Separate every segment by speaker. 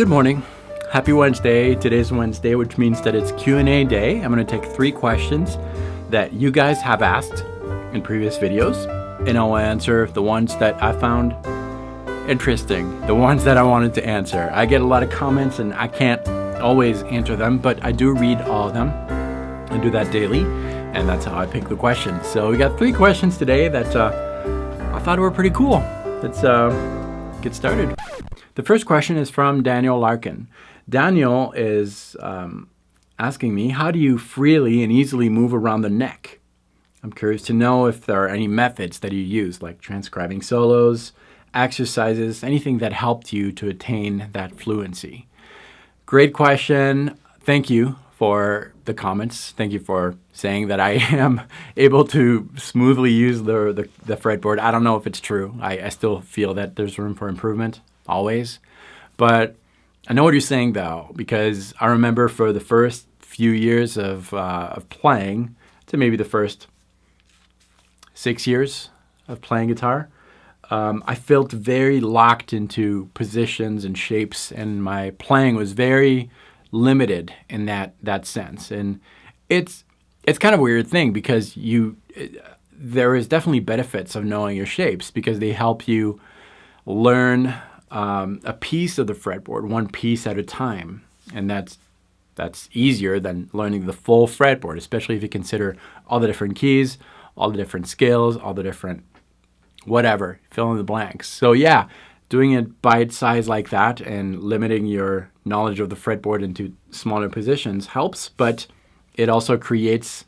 Speaker 1: Good morning. Happy Wednesday. Today's Wednesday, which means that it's Q&A day. I'm going to take 3 questions that you guys have asked in previous videos, and I'll answer the ones that I found interesting, the ones that I wanted to answer. I get a lot of comments and I can't always answer them, but I do read all of them. I do that daily, and that's how I pick the questions. So we got 3 questions today that I thought were pretty cool. Let's get started. The first question is from Daniel Larkin. Daniel is asking me, how do you freely and easily move around the neck? I'm curious to know if there are any methods that you use, like transcribing solos, exercises, anything that helped you to attain that fluency. Great question. Thank you for the comments. Thank you for saying that I am able to smoothly use the fretboard. I don't know if it's true. I still feel that there's room for improvement, always. But I know what you're saying, though, because I remember for the first few years of playing, to maybe the first 6 years of playing guitar, I felt very locked into positions and shapes, and my playing was very limited in that sense. And it's kind of a weird thing because there is definitely benefits of knowing your shapes because they help you learn a piece of the fretboard, one piece at a time, and that's easier than learning the full fretboard, especially if you consider all the different keys, all the different scales, all the different whatever, fill in the blanks. So yeah, doing it bite-sized like that and limiting your knowledge of the fretboard into smaller positions helps, but it also creates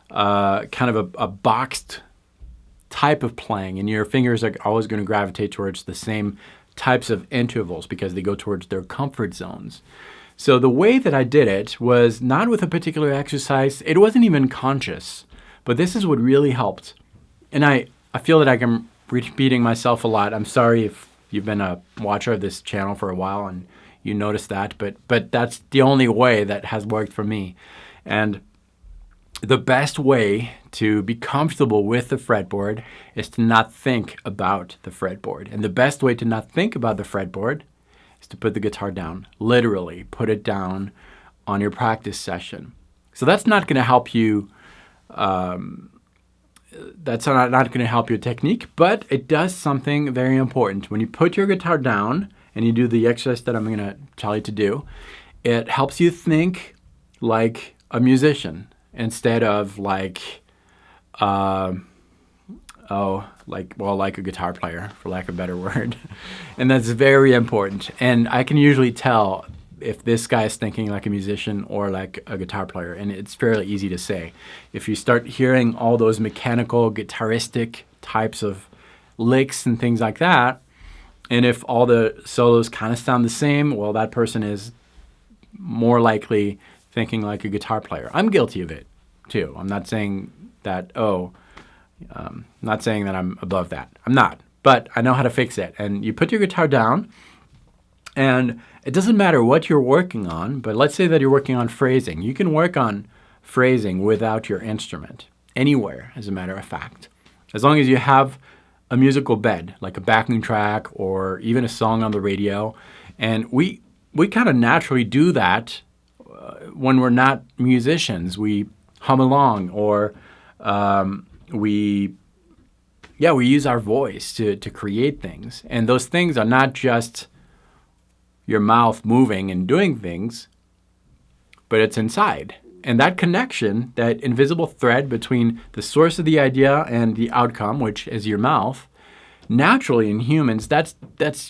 Speaker 1: kind of a boxed type of playing, and your fingers are always going to gravitate towards the same types of intervals because they go towards their comfort zones. So the way that I did it was not with a particular exercise. It wasn't even conscious, but this is what really helped. And I feel that I'm repeating myself a lot. I'm sorry if you've been a watcher of this channel for a while and you noticed that, but that's the only way that has worked for me. And the best way to be comfortable with the fretboard is to not think about the fretboard. And the best way to not think about the fretboard is to put the guitar down. Literally, put it down on your practice session. So that's not going to help you. That's not going to help your technique, but it does something very important. When you put your guitar down and you do the exercise that I'm going to tell you to do, it helps you think like a musician instead of like a guitar player, for lack of a better word. And that's very important. And I can usually tell if this guy is thinking like a musician or like a guitar player, and it's fairly easy to say. If you start hearing all those mechanical, guitaristic types of licks and things like that, and if all the solos kind of sound the same, well, that person is more likely thinking like a guitar player. I'm guilty of it, too. I'm not saying that, not saying that I'm above that. I'm not, but I know how to fix it. And you put your guitar down, and it doesn't matter what you're working on, but let's say that you're working on phrasing. You can work on phrasing without your instrument, anywhere, as a matter of fact. As long as you have a musical bed, like a backing track or even a song on the radio. And we kind of naturally do that when we're not musicians. We hum along, or we use our voice to create things. And those things are not just your mouth moving and doing things, but it's inside. And that connection, that invisible thread between the source of the idea and the outcome, which is your mouth, naturally in humans, that's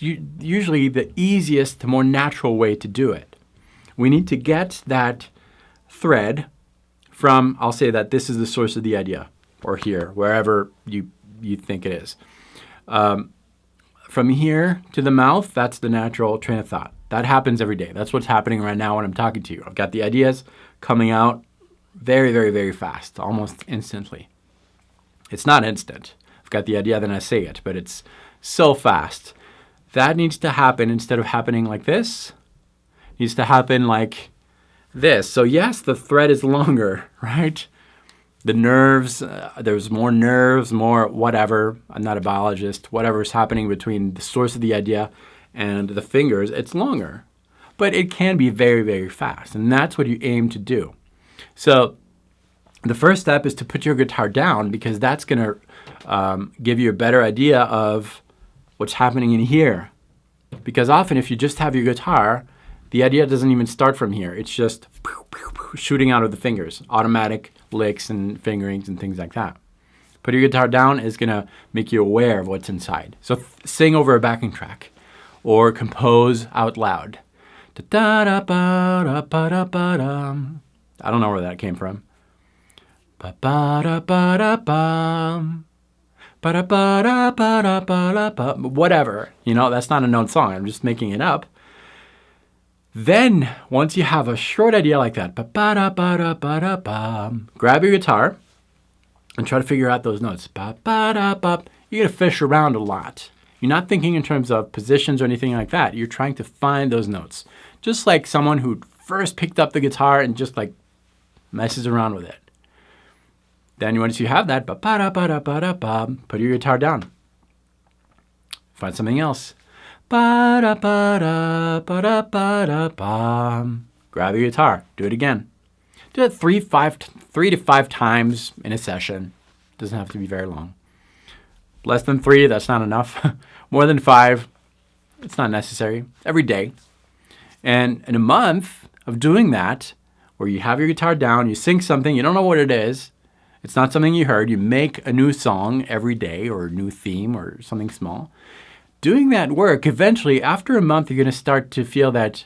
Speaker 1: usually the easiest, more natural way to do it. We need to get that thread from, I'll say that this is the source of the idea, or here, wherever you think it is. From here to the mouth, that's the natural train of thought. That happens every day. That's what's happening right now when I'm talking to you. I've got the ideas coming out very, very, very fast, almost instantly. It's not instant. I've got the idea, then I say it, but it's so fast. That needs to happen instead of happening like this. It needs to happen like this. So yes, the thread is longer, right? The nerves, there's more nerves, more whatever. I'm not a biologist. Whatever's happening between the source of the idea and the fingers, it's longer. but it can be very, very fast. And that's what you aim to do. So the first step is to put your guitar down, because that's going to give you a better idea of what's happening in here. Because often if you just have your guitar, the idea doesn't even start from here. It's just shooting out of the fingers, automatic licks and fingerings and things like that. Putting your guitar down is going to make you aware of what's inside. So sing over a backing track or compose out loud. I don't know where that came from. Whatever, that's not a known song. I'm just making it up. Then, once you have a short idea like that, grab your guitar and try to figure out those notes. You're going to fish around a lot. You're not thinking in terms of positions or anything like that. You're trying to find those notes. Just like someone who first picked up the guitar and just messes around with it. Then once you have that, put your guitar down. Find something else. Grab your guitar. Do it again. Do it 3 to 5 times in a session. Doesn't have to be very long. Less than 3, that's not enough. More than 5, it's not necessary. Every day. And in a month of doing that, where you have your guitar down, you sing something, you don't know what it is, it's not something you heard, you make a new song every day or a new theme or something small. Doing that work, eventually, after a month, you're going to start to feel that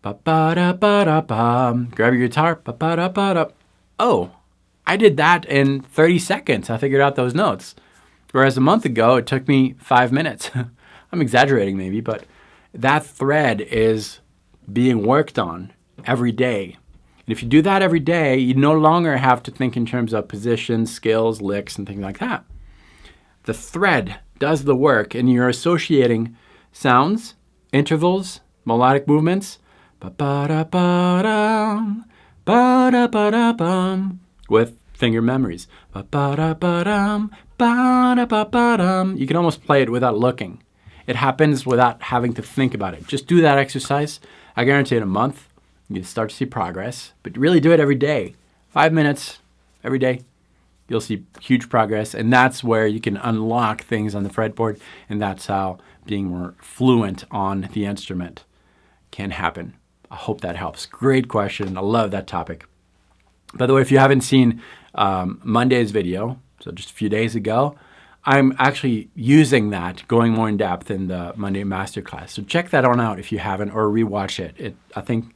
Speaker 1: grab your guitar, oh, I did that in 30 seconds. I figured out those notes. Whereas a month ago, it took me 5 minutes. I'm exaggerating maybe, but that thread is being worked on every day. And if you do that every day, you no longer have to think in terms of positions, skills, licks, and things like that. The thread does the work, and you're associating sounds, intervals, melodic movements, with finger memories. You can almost play it without looking. It happens without having to think about it. Just do that exercise. I guarantee in a month, you start to see progress, but really do it every day. 5 minutes every day. You'll see huge progress, and that's where you can unlock things on the fretboard, and that's how being more fluent on the instrument can happen. I hope that helps. Great question. I love that topic. By the way, if you haven't seen Monday's video, so just a few days ago, I'm actually using that, going more in depth in the Monday Masterclass. So check that on out if you haven't, or rewatch it. I think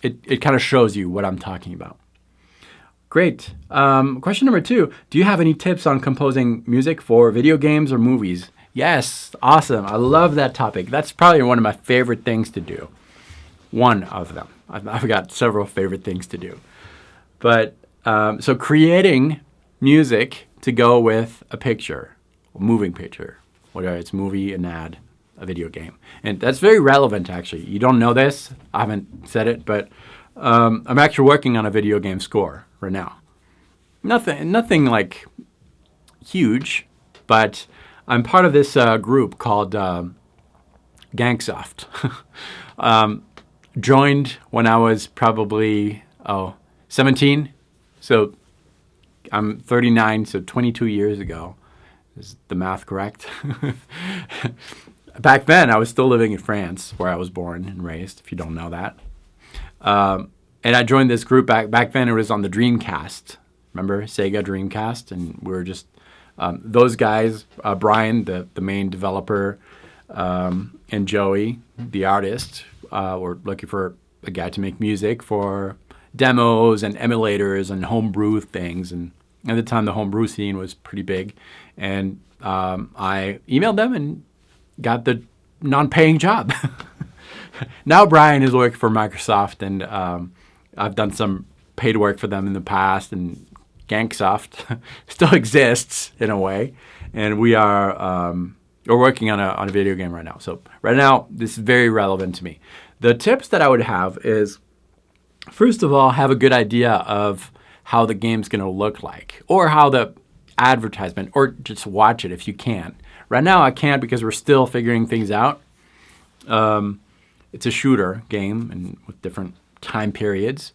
Speaker 1: it kind of shows you what I'm talking about. Great. Question number 2. Do you have any tips on composing music for video games or movies? Yes. Awesome. I love that topic. That's probably one of my favorite things to do. One of them. I've got several favorite things to do. But so creating music to go with a picture, a moving picture, whether it's movie, an ad, a video game. And that's very relevant, actually. You don't know this. I haven't said it, but I'm actually working on a video game score right now. Nothing like huge, but I'm part of this group called Gangsoft. Joined when I was probably 17. So I'm 39, so 22 years ago. Is the math correct? Back then, I was still living in France, where I was born and raised, if you don't know that. And I joined this group back then. It was on the Dreamcast. Remember Sega Dreamcast? And we were just those guys, Brian, the main developer, and Joey, the artist, were looking for a guy to make music for demos and emulators and homebrew things. And at the time, the homebrew scene was pretty big. And I emailed them and got the non-paying job. Now Brian is working for Microsoft, and I've done some paid work for them in the past, and Gangsoft still exists in a way. And we're working on a video game right now. So right now, this is very relevant to me. The tips that I would have is, first of all, have a good idea of how the game's going to look like, or how the advertisement, or just watch it if you can. Right now, I can't because we're still figuring things out. it's a shooter game and with different time periods.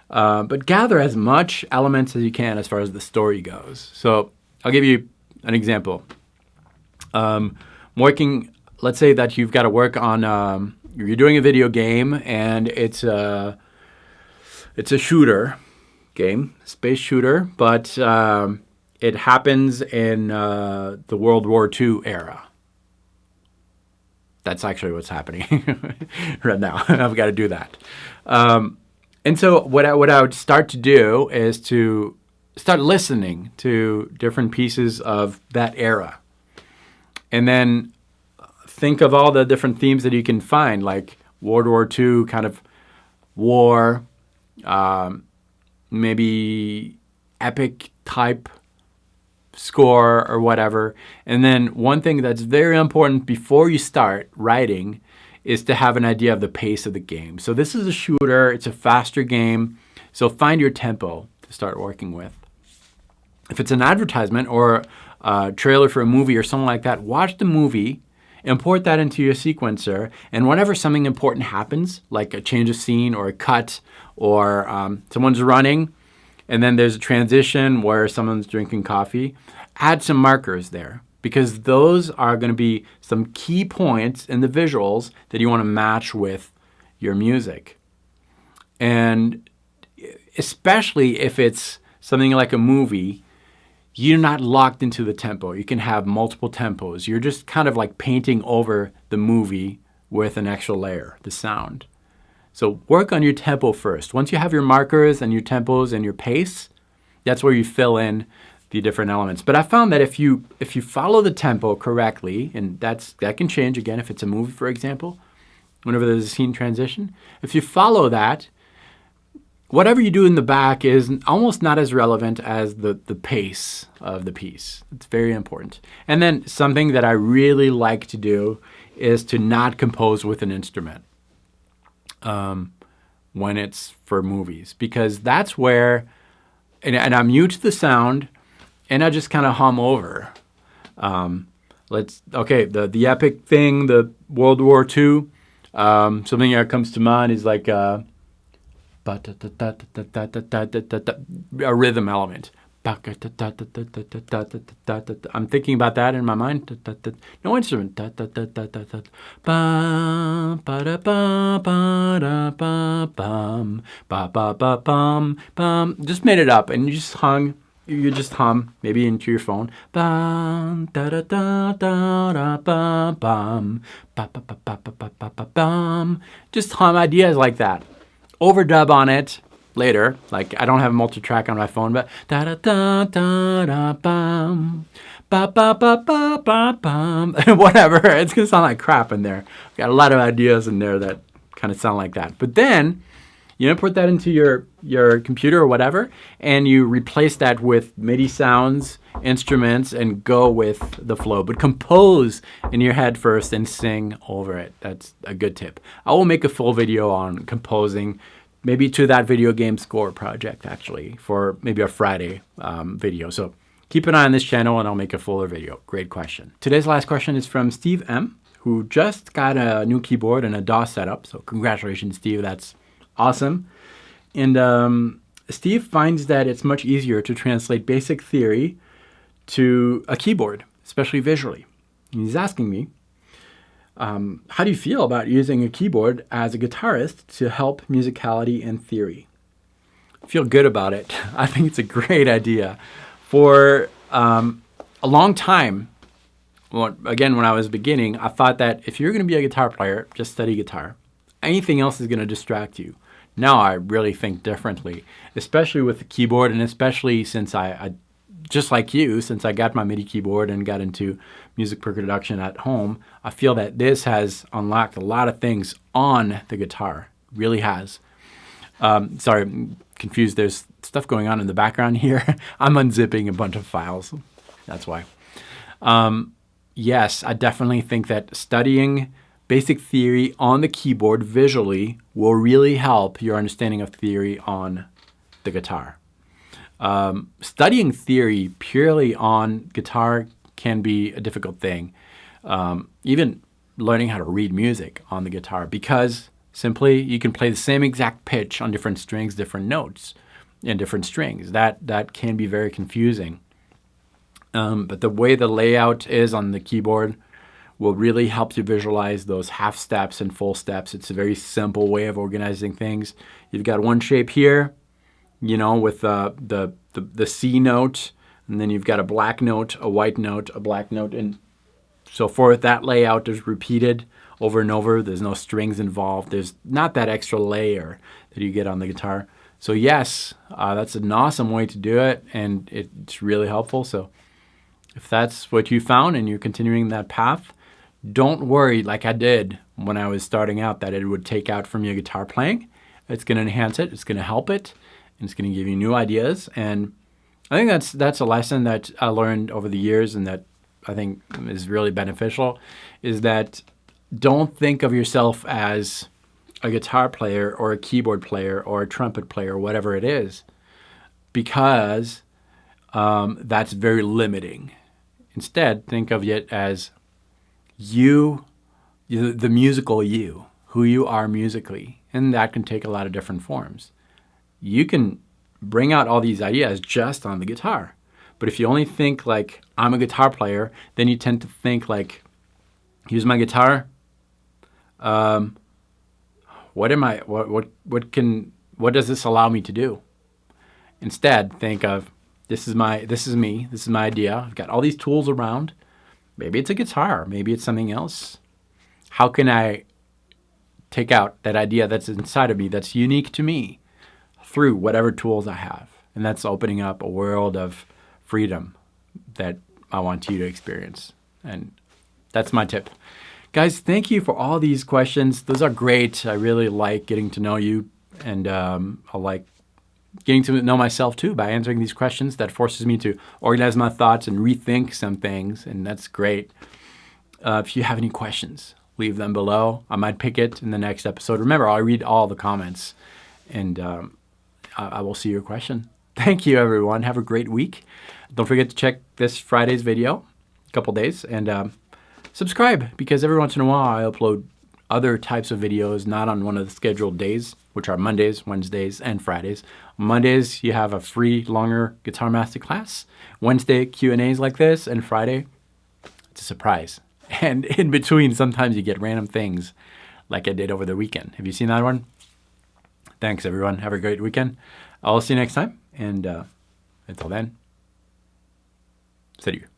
Speaker 1: But gather as much elements as you can as far as the story goes. So I'll give you an example. Let's say that you've got to work on, you're doing a video game and it's a shooter game, space shooter, but it happens in the World War II era. That's actually what's happening right now. I've got to do that. And so what I would start to do is to start listening to different pieces of that era. And then think of all the different themes that you can find, like World War II, kind of war, maybe epic type score or whatever. And then one thing that's very important before you start writing is to have an idea of the pace of the game. So this is a shooter, it's a faster game, so find your tempo to start working with. If it's an advertisement or a trailer for a movie or something like that, watch the movie, import that into your sequencer, and whenever something important happens, like a change of scene or a cut or someone's running, and then there's a transition where someone's drinking coffee, add some markers there, because those are going to be some key points in the visuals that you want to match with your music. And especially if it's something like a movie, you're not locked into the tempo. You can have multiple tempos. You're just kind of like painting over the movie with an extra layer, the sound. So work on your tempo first. Once you have your markers and your tempos and your pace, that's where you fill in the different elements. But I found that if you follow the tempo correctly, and that can change again if it's a movie, for example, whenever there's a scene transition, if you follow that, whatever you do in the back is almost not as relevant as the pace of the piece. It's very important. And then something that I really like to do is to not compose with an instrument when it's for movies, because that's where, and I mute the sound, and I just kind of hum over. The epic thing, the World War II, something that comes to mind is like a rhythm element. I'm thinking about that in my mind. No instrument. Just made it up, and you just hum maybe into your phone. Just hum ideas like that. Overdub on it later. Like, I don't have a multi-track on my phone, but whatever. It's gonna sound like crap in there. Got a lot of ideas in there that kind of sound like that. But then you import that into your computer or whatever, and you replace that with MIDI sounds, instruments, and go with the flow. But compose in your head first and sing over it. That's a good tip. I will make a full video on composing, maybe to that video game score project, actually, for maybe a Friday video. So keep an eye on this channel, and I'll make a fuller video. Great question. Today's last question is from Steve M., who just got a new keyboard and a DAW setup. So congratulations, Steve. That's awesome. And Steve finds that it's much easier to translate basic theory to a keyboard, especially visually. And he's asking me, how do you feel about using a keyboard as a guitarist to help musicality and theory? I feel good about it. I think it's a great idea. For a long time, again, when I was beginning, I thought that if you're going to be a guitar player, just study guitar. Anything else is going to distract you. Now I really think differently, especially with the keyboard, and especially since I just like you, since I got my MIDI keyboard and got into music production at home, I feel that this has unlocked a lot of things on the guitar. Really has. Sorry, I'm confused. There's stuff going on in the background here. I'm unzipping a bunch of files. That's why. Yes, I definitely think that studying basic theory on the keyboard visually will really help your understanding of theory on the guitar. Studying theory purely on guitar can be a difficult thing. Even learning how to read music on the guitar, because simply you can play the same exact pitch on different strings, different notes, and different strings. That can be very confusing. But the way the layout is on the keyboard will really help you visualize those half steps and full steps. It's a very simple way of organizing things. You've got one shape here, with the C note, and then you've got a black note, a white note, a black note, and so forth. That layout is repeated over and over. There's no strings involved. There's not that extra layer that you get on the guitar. So yes, that's an awesome way to do it, and it's really helpful. So if that's what you found and you're continuing that path, don't worry like I did when I was starting out that it would take out from your guitar playing. It's going to enhance it. It's going to help it. And it's going to give you new ideas. And I think that's a lesson that I learned over the years, and that I think is really beneficial, is that don't think of yourself as a guitar player or a keyboard player or a trumpet player, or whatever it is, because that's very limiting. Instead, think of it as you, the musical you, who you are musically. And that can take a lot of different forms. You can bring out all these ideas just on the guitar. But if you only think like, I'm a guitar player, then you tend to think like, here's my guitar. What does this allow me to do? Instead, think of, this is me, this is my idea. I've got all these tools around. Maybe it's a guitar, maybe it's something else. How can I take out that idea that's inside of me, that's unique to me, through whatever tools I have? And that's opening up a world of freedom that I want you to experience. And that's my tip. Guys, thank you for all these questions. Those are great. I really like getting to know you, and I like getting to know myself too by answering these questions. That forces me to organize my thoughts and rethink some things, and that's great. If you have any questions, leave them below. I might pick it in the next episode. Remember, I read all the comments, and I will see your question. Thank you, everyone. Have a great week. Don't forget to check this Friday's video, a couple days, and subscribe, because every once in a while I upload other types of videos, not on one of the scheduled days, which are Mondays, Wednesdays, and Fridays. Mondays, you have a free, longer guitar masterclass. Wednesday, Q&As like this, and Friday, it's a surprise. And in between, sometimes you get random things like I did over the weekend. Have you seen that one? Thanks, everyone. Have a great weekend. I'll see you next time. And until then, salut.